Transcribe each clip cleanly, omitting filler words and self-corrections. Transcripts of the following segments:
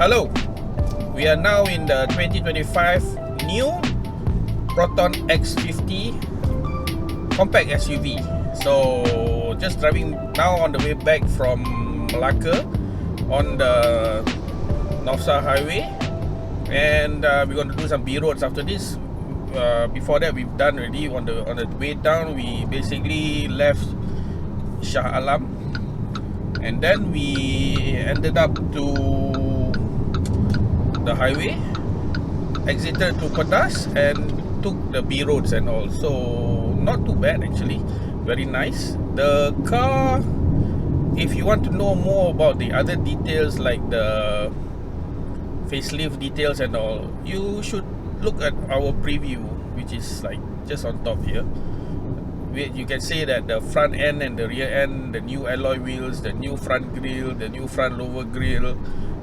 Hello, we are now in the 2025 new Proton X50 compact SUV. So just driving now on the way back from Melaka on the North South Highway, and we're going to do some B roads after this. Before that, we've done already on the way down. We basically left Shah Alam, and then we ended up to the highway, exited to Pedas and took the B roads and all. So not too bad actually, very nice. The car, if you want to know more about the other details like the facelift details and all, you should look at our preview, which is like just on top here. You can say that the front end and the rear end, the new alloy wheels, the new front grille, the new front lower grille,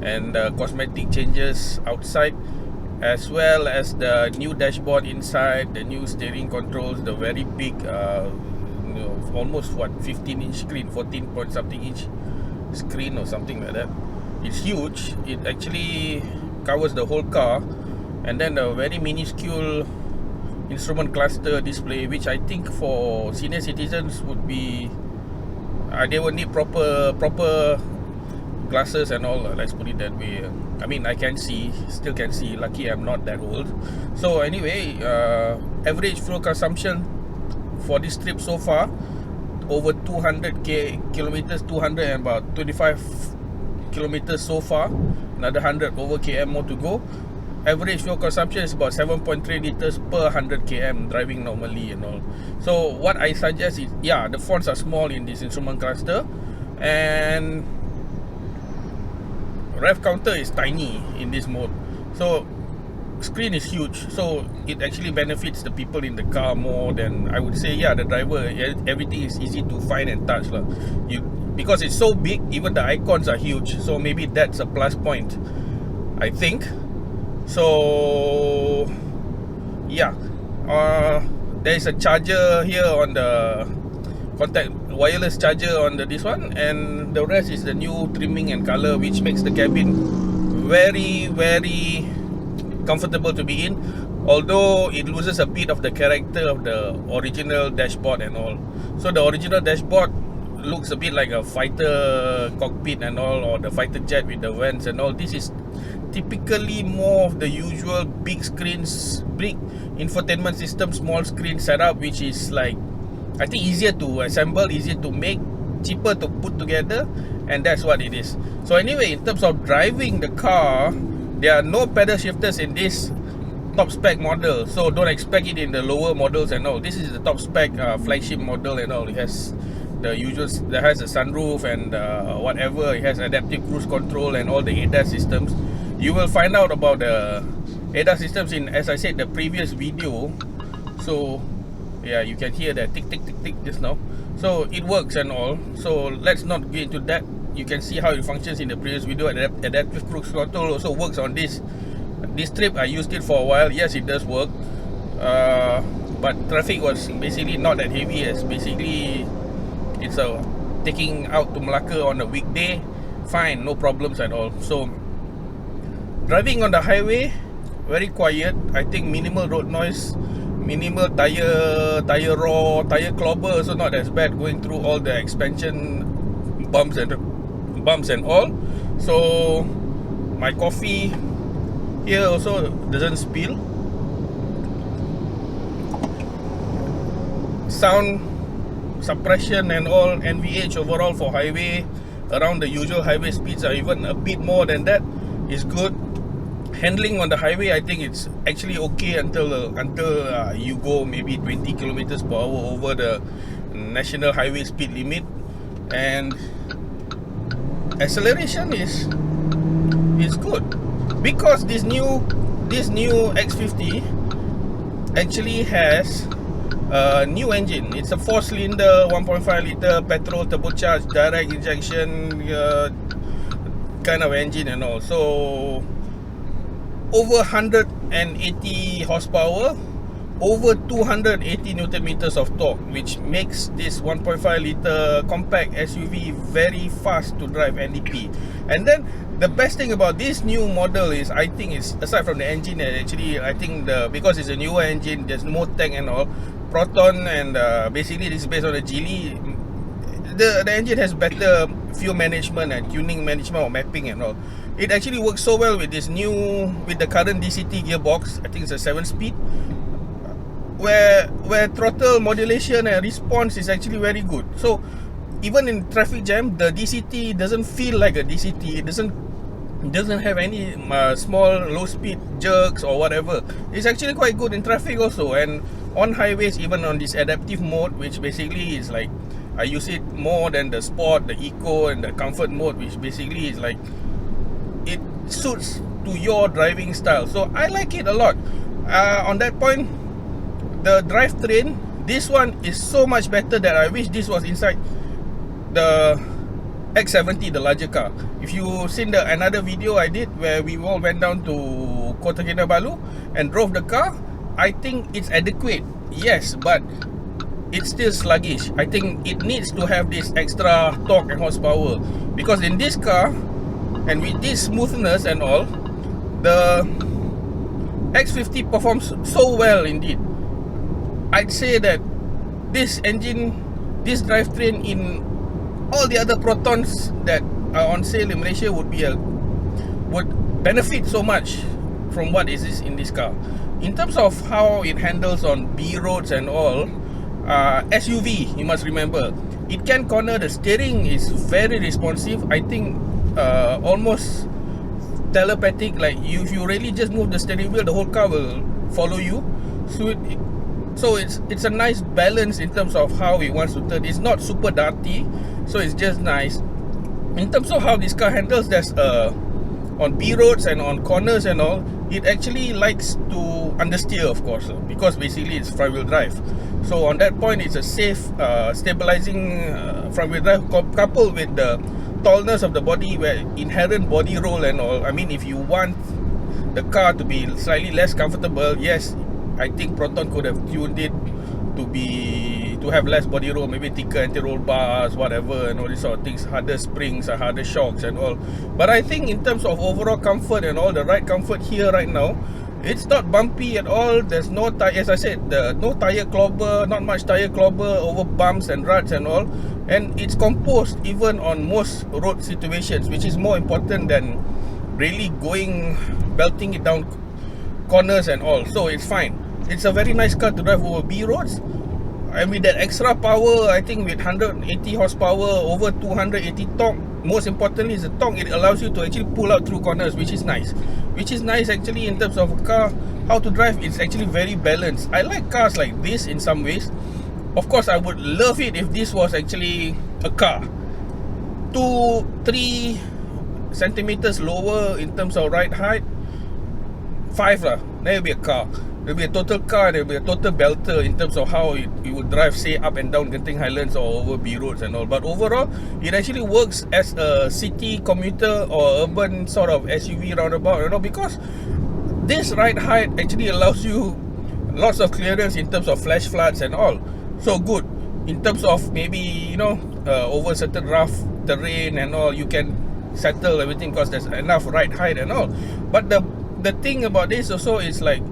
and cosmetic changes outside, as well as the new dashboard inside, the new steering controls, the very big almost 15-inch screen, 14 point something inch screen or something like that. It's huge. It actually covers the whole car. And then a very minuscule instrument cluster display, which I think for senior citizens would be they will need proper glasses and all, let's put it that way. I mean, I can see, still can see, lucky I'm not that old. So anyway, average fuel consumption for this trip so far, over 200 kilometers, 200 and about 25 kilometers so far, another 100 over km more to go. Average fuel consumption is about 7.3 liters per 100 km driving normally and all. So what I suggest is, yeah, the fonts are small in this instrument cluster, and rev counter is tiny in this mode. So screen is huge, so it actually benefits the people in the car more than, I would say, yeah, the driver. Everything is easy to find and touch lah. Because it's so big, even the icons are huge. So maybe that's a plus point, I think. So yeah, there is a charger here on the contact, wireless charger on this one, and the rest is the new trimming and color, which makes the cabin very, very comfortable to be in, although it loses a bit of the character of the original dashboard and all. So the original dashboard looks a bit like a fighter cockpit and all, or the fighter jet with the vents and all. This is typically more of the usual big screens, big infotainment system, small screen setup, which is like, I think, easier to assemble, easier to make, cheaper to put together, and that's what it is. So anyway, in terms of driving the car, there are no pedal shifters in this top spec model, so don't expect it in the lower models and all. This is the top spec flagship model and all. It has the usual, that has a sunroof and whatever. It has adaptive cruise control and all the ADAS systems. You will find out about the ADAS systems in, as I said, the previous video. So yeah, you can hear that tick tick tick tick just now. So it works and all. So let's not get into that. You can see how it functions in the previous video. Adaptive cruise control also works on this trip. I used it for a while. Yes, it does work. But traffic was basically not that heavy, as basically it's taking out to Melaka on a weekday. Fine, no problems at all. So driving on the highway, very quiet. I think minimal road noise, minimal tire roar, tire clobber also not as bad, going through all the expansion bumps and all. So my coffee here also doesn't spill. Sound suppression and all, NVH overall for highway, around the usual highway speeds, are even a bit more than that, is good. Handling on the highway, I think it's actually okay until you go maybe 20 kilometers per hour over the national highway speed limit. And acceleration is good, because this new X50 actually has a new engine. It's a 4-cylinder 1.5 liter petrol turbocharged direct injection kind of engine and all. So over 180 horsepower, over 280 Newton meters of torque, which makes this 1.5 liter compact SUV very fast to drive NDP. And then the best thing about this new model is, I think, is aside from the engine, actually I think because it's a newer engine, there's more tank and all, Proton, and basically this is based on the Geely. The engine has better fuel management and tuning management or mapping and all. It actually works so well with this new, with the current DCT gearbox. I think it's a 7-speed, where throttle modulation and response is actually very good. So even in traffic jam, the DCT doesn't feel like a DCT. It doesn't have any small low speed jerks or whatever. It's actually quite good in traffic also, and on highways, even on this adaptive mode, which basically is like, I use it more than the sport, the eco, and the comfort mode, which basically is like, it suits to your driving style. So I like it a lot. On that point, the drivetrain, this one is so much better that I wish this was inside the X70, the larger car. If you seen another video I did where we all went down to Kota Kinabalu and drove the car, I think it's adequate, yes, but it's still sluggish. I think it needs to have this extra torque and horsepower, because in this car, and with this smoothness and all, the X50 performs so well indeed. I'd say that this engine, this drivetrain in all the other Protons that are on sale in Malaysia would benefit so much from what is this in this car. In terms of how it handles on B roads and all, SUV, you must remember, it can corner. The steering is very responsive. I think almost telepathic. Like if you really just move the steering wheel, the whole car will follow you. So it's a nice balance in terms of how it wants to turn. It's not super dirty, so it's just nice. In terms of how this car handles, there's on B roads and on corners and all, it actually likes to understeer, of course, because basically it's front wheel drive. So on that point, it's a safe stabilizing front wheel drive, coupled with the tallness of the body, where inherent body roll and all. I mean, if you want the car to be slightly less comfortable, yes, I think Proton could have tuned it to have less body roll, maybe thicker anti-roll bars, whatever, and all these sort of things, harder springs, harder shocks and all. But I think in terms of overall comfort and all, the ride comfort here right now, it's not bumpy at all. There's no tire, as I said, no tire clobber, not much tire clobber over bumps and ruts and all. And it's composed even on most road situations, which is more important than really belting it down corners and all. So it's fine. It's a very nice car to drive over B roads. And with that extra power, I think with 180 horsepower, over 280 torque, most importantly is the torque. It allows you to actually pull out through corners, which is nice. Which is nice actually in terms of a car, how to drive. It's actually very balanced. I like cars like this in some ways. Of course, I would love it if this was actually a car 2-3 centimeters lower in terms of ride height, 5 lah, then it'll be a car. It'll be a total car, and it'll be a total belter in terms of how it would drive, say, up and down Genting Highlands or over B roads and all. But overall, it actually works as a city commuter or urban sort of SUV roundabout, you know, because this ride height actually allows you lots of clearance in terms of flash floods and all. So good in terms of maybe, you know, over certain rough terrain and all, you can settle everything because there's enough ride height and all. But the thing about this also is, like,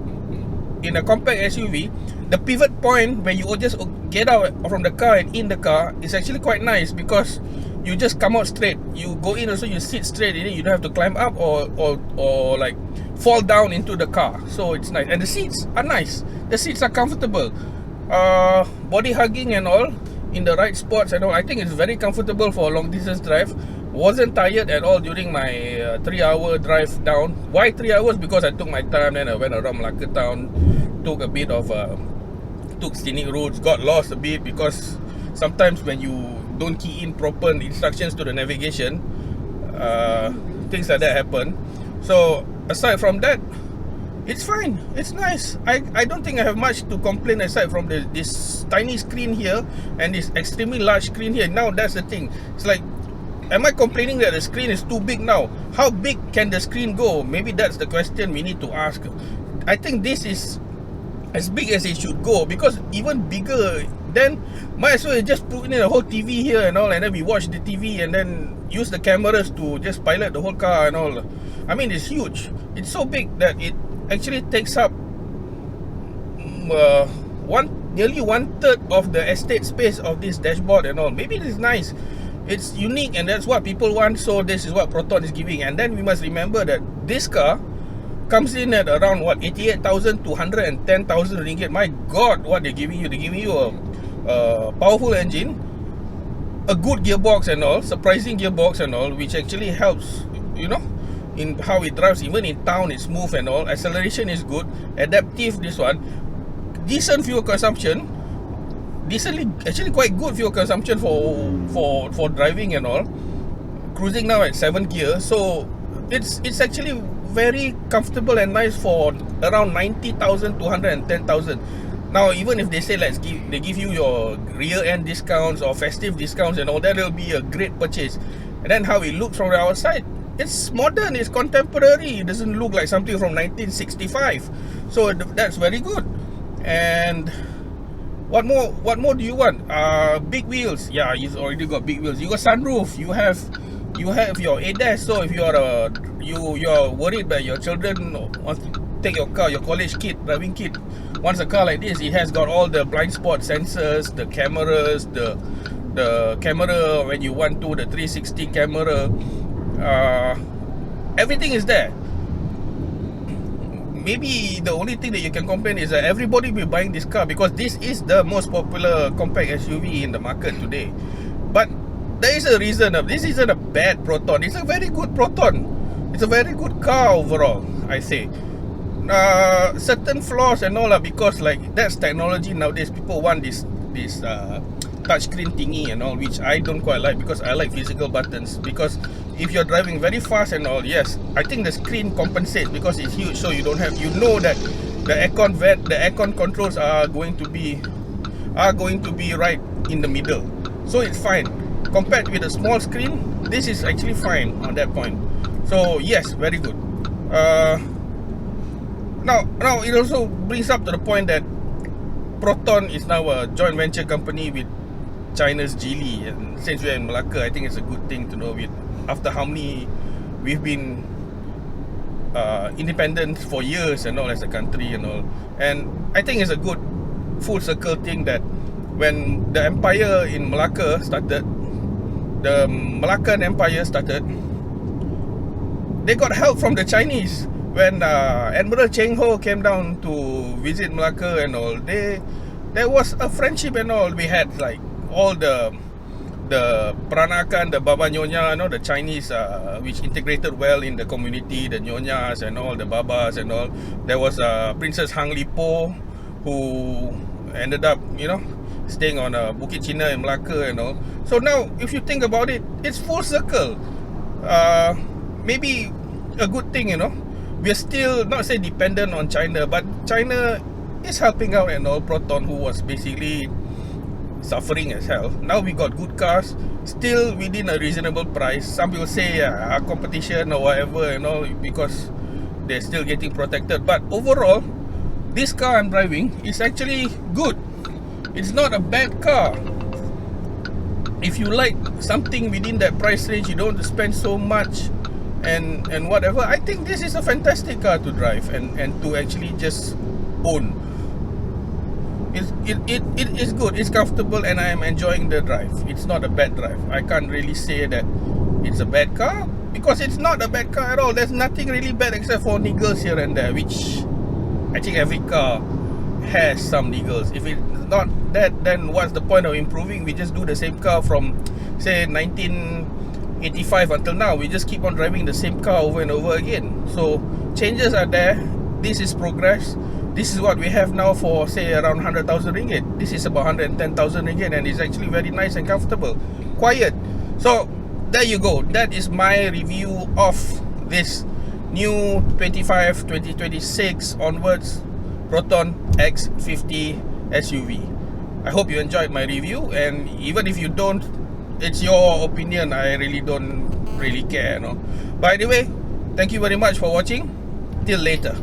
in a compact SUV, the pivot point where you just get out from the car and in the car is actually quite nice, because you just come out straight. You go in also, you sit straight in it. You don't have to climb up or like fall down into the car. So it's nice, and the seats are nice. The seats are comfortable. Body hugging and all in the right spots and all. I think it's very comfortable for a long distance drive. Wasn't tired at all during my 3-hour drive down. Why 3 hours? Because I took my time. Then I went around Melaka town, took a bit of took scenic roads, got lost a bit, because sometimes when you don't key in proper instructions to the navigation, things like that happen. So aside from that, it's fine. It's nice. I don't think I have much to complain aside from this tiny screen here and this extremely large screen here. Now that's the thing. It's like, am I complaining that the screen is too big now? How big can the screen go? Maybe that's the question we need to ask. I think this is as big as it should go, because even bigger, then might as well just put in a whole TV here and all, and then we watch the TV and then use the cameras to just pilot the whole car and all. I mean, it's huge. It's so big that it actually takes up nearly 1/3 of the estate space of this dashboard and all. Maybe it's nice, it's unique, and that's what people want. So this is what Proton is giving. And then we must remember that this car comes in at around what, 88,000 to 110,000 ringgit. My God, what they're giving you? They're giving you a powerful engine, a good gearbox and all, surprising gearbox and all, which actually helps, you know, in how it drives. Even in town, it's smooth and all. Acceleration is good, adaptive. This one, decent fuel consumption, actually quite good fuel consumption for driving and all. Cruising now at 7 gear, so it's actually very comfortable and nice for around 90,000 to 110,000. Now, even if they say they give you your rear end discounts or festive discounts and all, that will be a great purchase. And then how it looks from the outside, it's modern, it's contemporary. It doesn't look like something from 1965. So that's very good. And what more do you want? Big wheels. Yeah, you've already got big wheels. You got sunroof. You have your ADAS. So if you're worried that your children want to take your car, your college kid, driving kid wants a car like this, it has got all the blind spot sensors, the cameras, the camera when you want to, the 360 camera, everything is there. Maybe the only thing that you can complain is that everybody will be buying this car because this is the most popular compact SUV in the market today. But there is a reason. This isn't a bad Proton. It's a very good Proton. It's a very good car overall, I say. Certain flaws and all, because like that's technology nowadays. People want this touchscreen thingy and all, which I don't quite like, because I like physical buttons. Because if you're driving very fast and all, yes, I think the screen compensates because it's huge, so you don't have, you know, that the aircon vent, the aircon controls are going to be right in the middle, so it's fine. Compared with a small screen, this is actually fine on that point. So yes, very good. Now it also brings up to the point that Proton is now a joint venture company with China's Geely, and since we're in Melaka, I think it's a good thing to know. With after how many we've been independent for years and all as a country and all, and I think it's a good full circle thing that when the empire in Melaka started, the Malacan Empire started, they got help from the Chinese. When Admiral Cheng Ho came down to visit Melaka and all, there was a friendship and all. We had like all the Peranakan, the Baba Nyonya, you know, the Chinese, which integrated well in the community, the Nyonyas and all, the Babas and all. There was Princess Hang Lipo, who ended up, you know, staying on Bukit Cina in Melaka and all. So now, if you think about it, it's full circle. Maybe a good thing, you know. We're still not say dependent on China, but China is helping out and all. Proton, who was basically suffering as hell, now we got good cars, still within a reasonable price. Some people say competition or whatever and all, because they're still getting protected. But overall, this car I'm driving is actually good. It's not a bad car. If you like something within that price range, you don't want to spend so much and whatever, I think this is a fantastic car to drive and to actually just own. It is good, it's comfortable, and I am enjoying the drive. It's not a bad drive. I can't really say that it's a bad car, because it's not a bad car at all. There's nothing really bad except for niggles here and there, which I think every car has some niggles. If it's not that, then what's the point of improving? We just do the same car from say 1985 until now. We just keep on driving the same car over and over again. So changes are there. This is progress. This is what we have now for say around 100,000 ringgit. This is about 110,000 ringgit, and it's actually very nice and comfortable, quiet. So there you go. That is my review of this new 2026 onwards Proton X50 SUV. I hope you enjoyed my review, and even if you don't, it's your opinion. I really don't really care, no. But anyway, thank you very much for watching. Till later.